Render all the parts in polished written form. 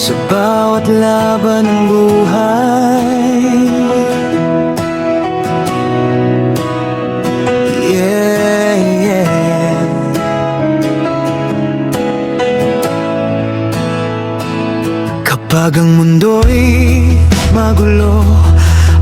sa bawat laban ng buhay. Yeah, yeah. Kapag ang mundo'y magulo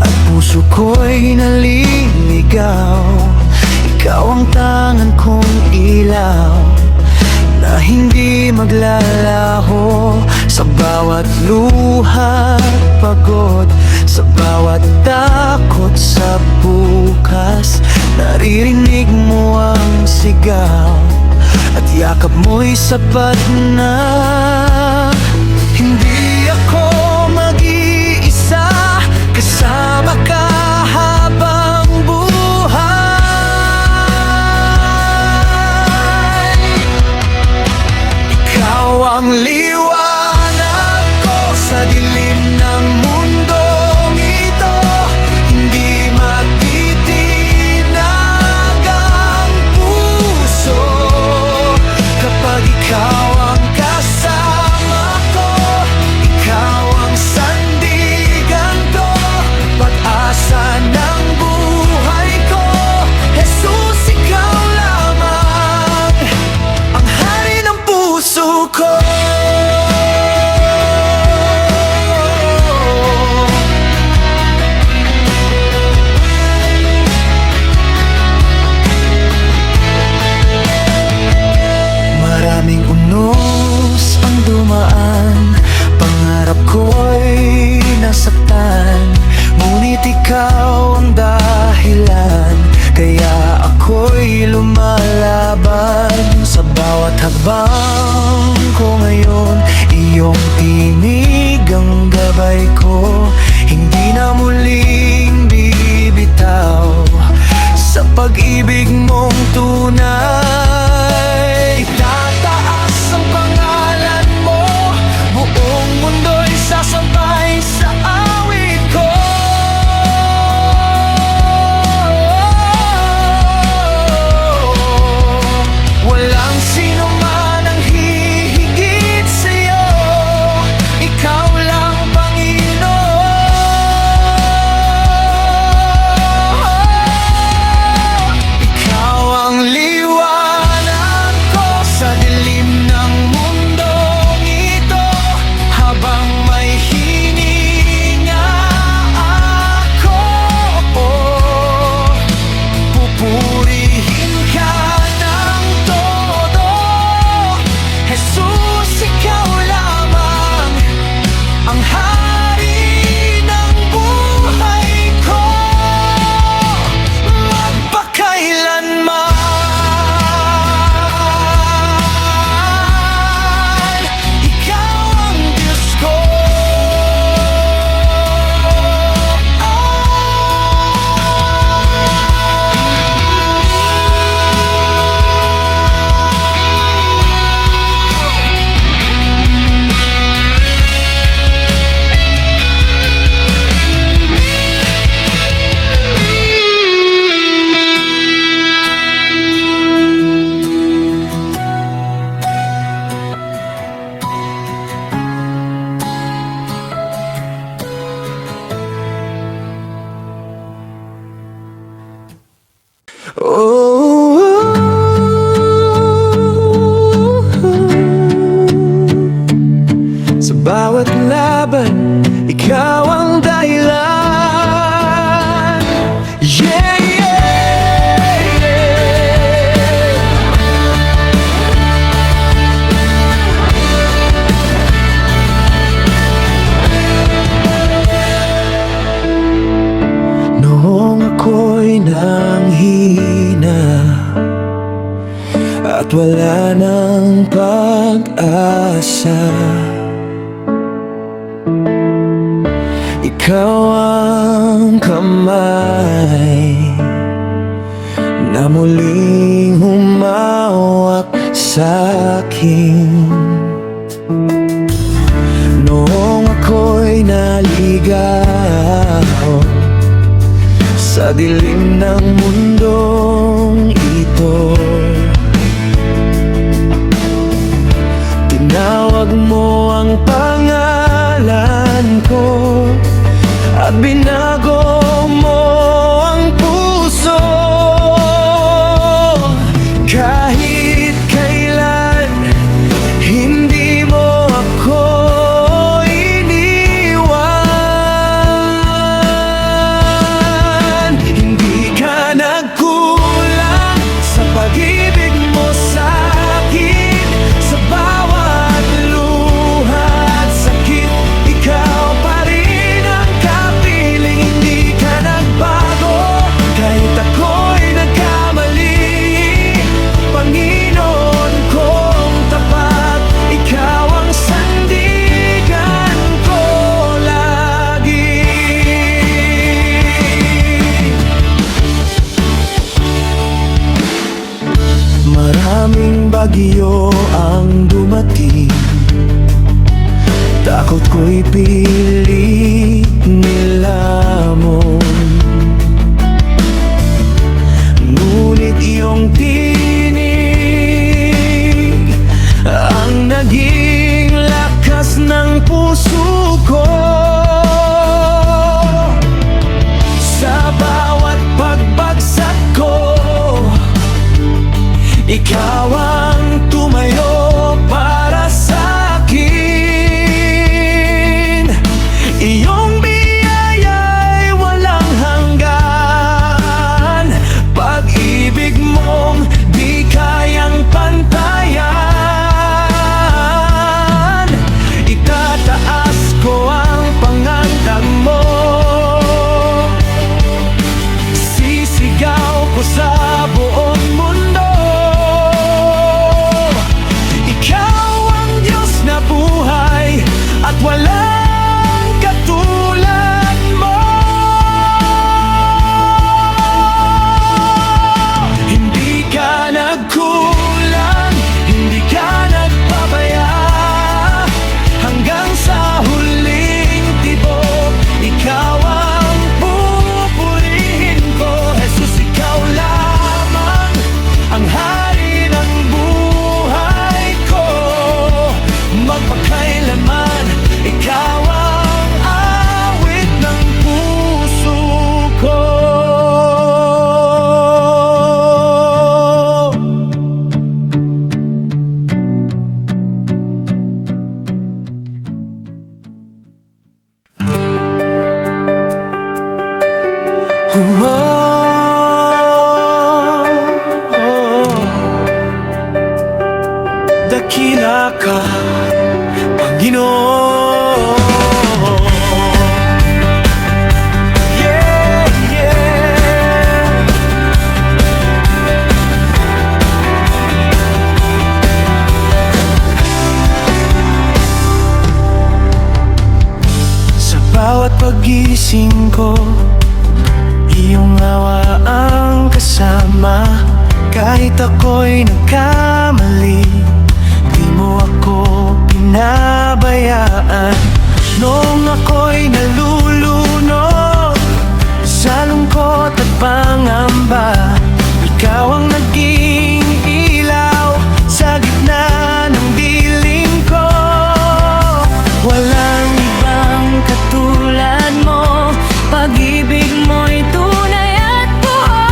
at puso ko'y naliligaw, ikaw ang tangan kong ilaw na hindi maglalaho. Sa bawat luha at pagod, sa bawat takot sa bukas, naririnig mo ang sigaw at yakap mo'y sapat na. Hindi ako mag-iisa, kasama ka habang buhay. Ikaw ang liwanag ko sa dilim ng mundong ito. Hindi matitinag ang puso kapag ikaw ang kasama ko. Ikaw ang sandigan ko, pag-asa ng buhay ko. Jesus, ikaw lamang ang hari ng puso ko. Maraming unos ang dumaan, pangarap ko'y nasaktan, ngunit ikaw ang dahilan, kaya ako'y lumalaban. Sa bawat hakbang ko ngayon, iyong tinig ang gabay ko. Hindi na muling bibitaw sa pag-ibig mong tunay. Itataas ang pangalan mo, buong mundo'y sasabay sa awit ko. Walang sino man ang hihigit sa'yo, ikaw lang, Panginoon. Ikaw ang liwanag ko sa dilim ng mundong ito. Habang may hininga ako, pupurihin ka ng todo. Jesus, ikaw lamang ang hari ng buhay ko, magpakailanman. Ikaw ang Diyos ko. Sa bawat laban, ikaw ang dahilan. Yeah, yeah, yeah. Noong ako'y nanghina at wala nang pag-asa, ikaw ang kamay na muling humawak sa'kin. Noong ako'y naligaw sa dilim ng mundong ito, Tinawag mo ang pangalan ko at binago mo ang puso. Kahit kailan hindi mo ako iniwan. Hindi ka nagkulang sa pag-ibig mo sa'kin. Sa bawat luha at sakit, ikaw pa rin ang kapiling. Hindi ka nagbago kahit ako'y nagkamali. Panginoon kong tapat, ikaw ang sandigan ko lagi. Maraming bagyo ang dumating, takot ko'y pilit nilamon. Ngunit iyong tinig ang naging lakas ng puso ko. Sa bawat pagbagsak ko, ikaw ang tumayo para sa'kin. Iyong biyaya'y walang hanggan. Pag-ibig mong di kayang pantayan. Itataas ko ang pangangkang mo. Sisigaw ko sa buong mundo. At walang katulad mo. Hindi ka nagkulang, hindi ka nagpabaya. Hanggang sa huling tibok, ikaw ang pupurihin ko. Jesus, ikaw lamang ang hari ng buhay ko. Magpakailanman, ikaw ang awit ng puso ko. Dakila ka, Panginoon. Yeah, yeah. Sa bawat pagising ko, iyong awa ang kasama. Kahit ako'y nagkamali, di mo ako pinabayaan. Noong ako'y nalulunod sa lungkot at pangamba, ikaw ang naging ilaw sa gitna ng dilim ko. Walang ibang katulad mo, pag-ibig mo'y tunay at buo.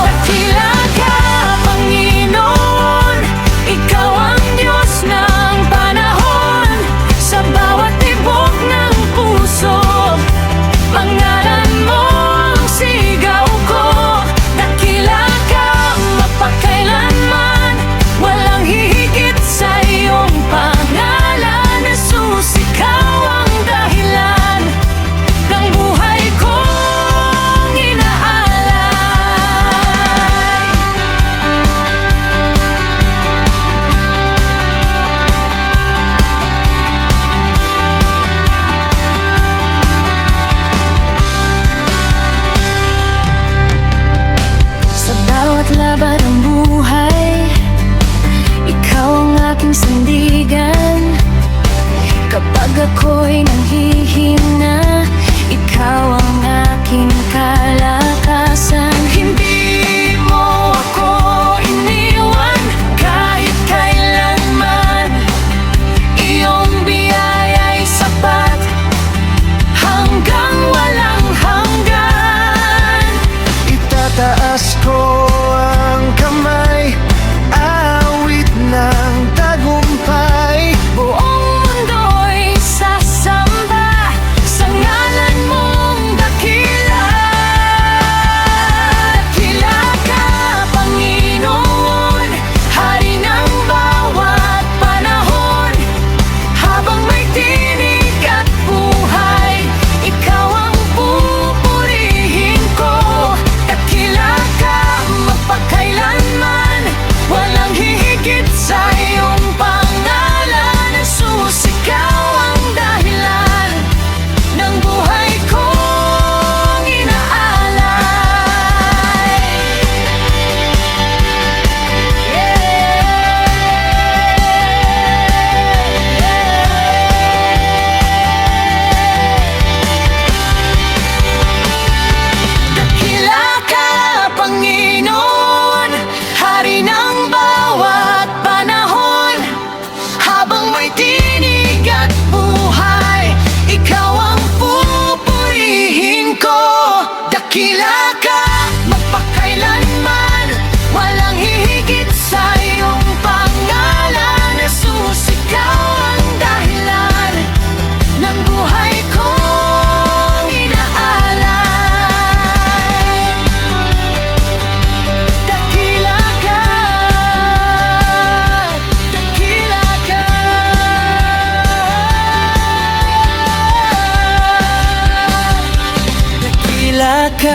Dakila ka, Panginoon, ikaw ang Diyos ng panahon. Sa bawat tibok ng puso, pangalan mo ka.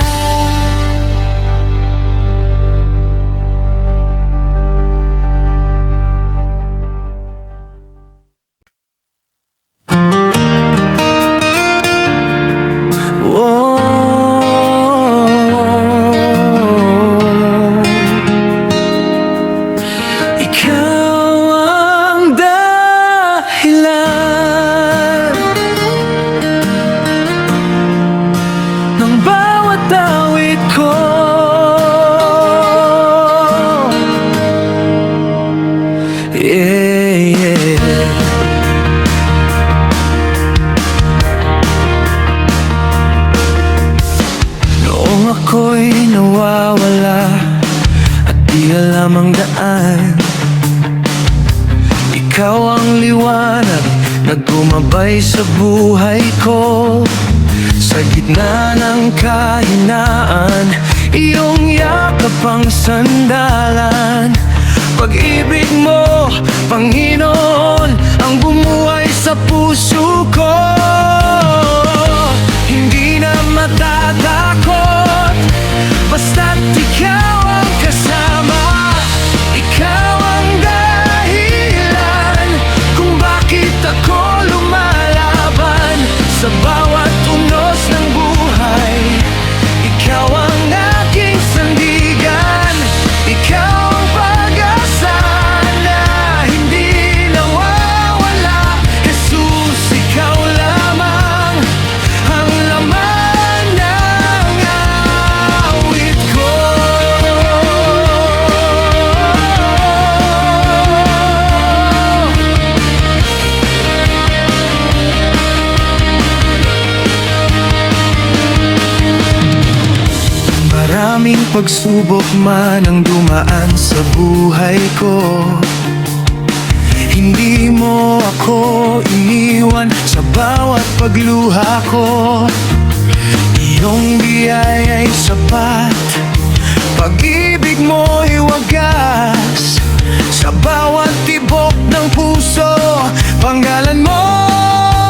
Ako'y nawawala at di alam ang daan. Ikaw ang liwanag na gumabay sa buhay ko. Sa gitna ng kahinaan, iyong yakap ang sandalan. Pag-ibig mo, Panginoon, ang bumuhay sa puso ko. Hindi na matatakot basta't ikaw ang kasama. Ikaw ang dahilan kung bakit ako lumalaban sa bawat unos ng buhay. Ikaw ang aking sandigan. Ikaw ang pag-asa na hindi nawawala. Jesus, ikaw lamang ang laman ng awit ko. Maraming pagsubok man ang dumaan sa buhay ko. Hindi mo ako iniwan sa bawat pagluha ko. Iyong biyaya'y sapat, pag-ibig mo'y wagas. Sa bawat tibok ng puso, pangalan mo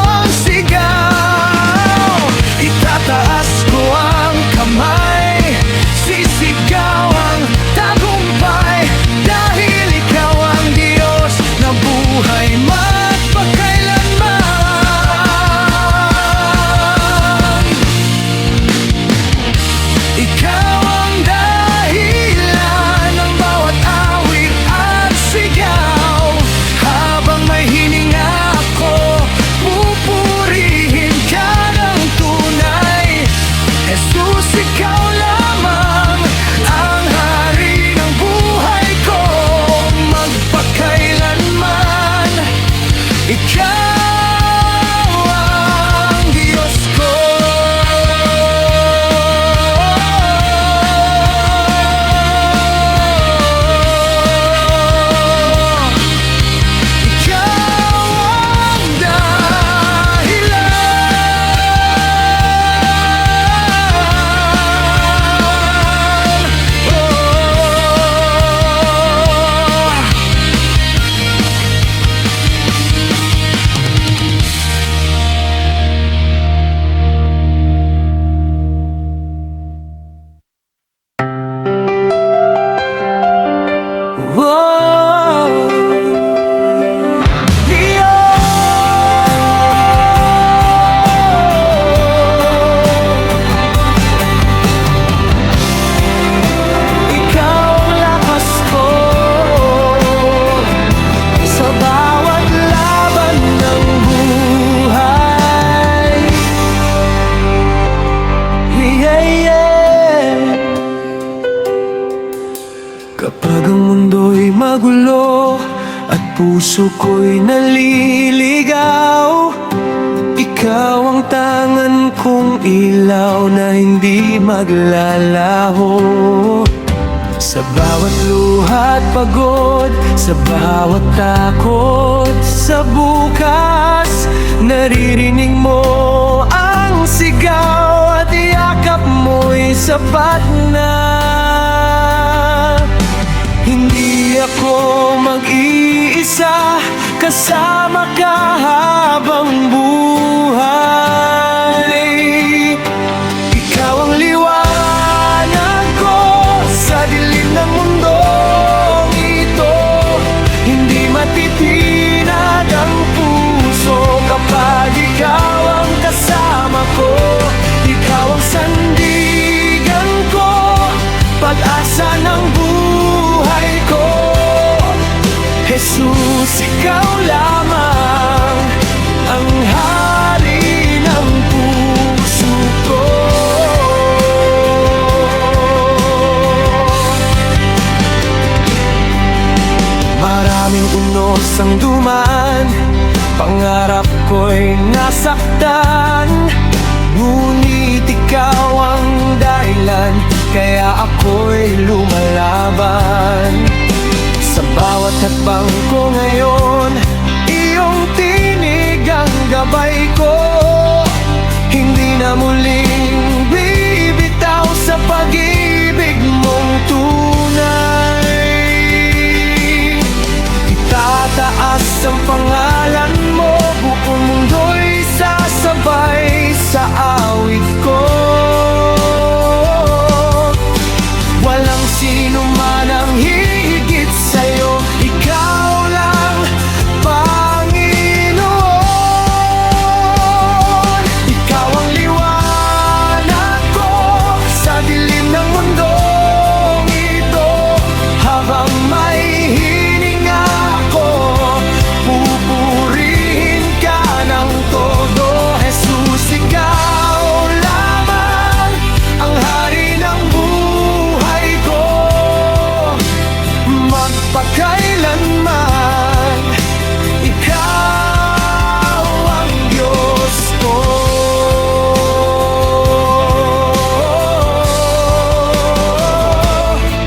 ang sigaw. Itataas ko ang kamay, sisigaw ang tagumpay, dahil ikaw ang Diyos na buhay magpakailanman. Ikaw ang dahilan ng bawat awit at sigaw. Habang may hininga ako, pupurihin ka ng tunay. Jesus, ikaw lamang ang hari ng buhay ko magpakailanman. Ikaw ang Diyos ko. Ikaw ang dahilan. Ikaw ang lakas ko sa bawat laban ng buhay. Kapag ang mundo'y magulo at puso ko'y naliligaw, ikaw ang tangan kong ilaw na hindi maglalaho. Sa bawat luha at pagod, sa bawat takot sa bukas, naririnig mo ang sigaw at yakap mo'y sapat na. Hindi ako mag-iisa, kasama ka habang buhay. Ikaw ang liwanag matitinag ang puso kapag ikaw ang kasama ko. Ikaw ang sandigan ko, pag-asa ng buhay ko. Jesus, ikaw lamang ang hari ng puso ko. Maraming unos ang dumaan, pangarap ko'y nasaktan. Ngunit ikaw ang dahilan, kaya ako'y lumalaban. Sa bawat hakbang ko ngayon, iyong tinig ang gabay ko. Hindi na muling bibitaw sa pag-ibig mong tunay. Itataas ang pangalan mo, buong mundo'y sasabay sa awit ko. Walang sino man ang hihigit sa'yo, ikaw lang, Panginoon. Ikaw ang liwanag ko sa dilim ng mundong ito. Habang may hininga ako, pupurihin ka ng todo. Jesus, ikaw lamang ang hari ng buhay ko. Magpakailanman, ikaw ang Diyos ko.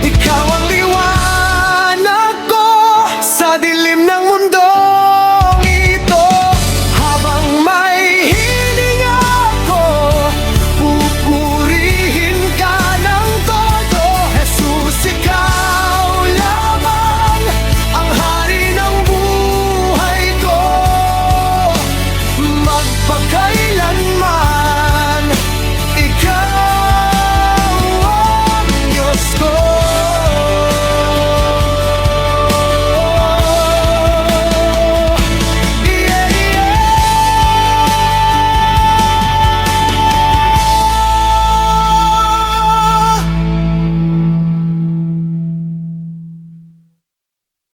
Ikaw ang liwanag ko sa dilim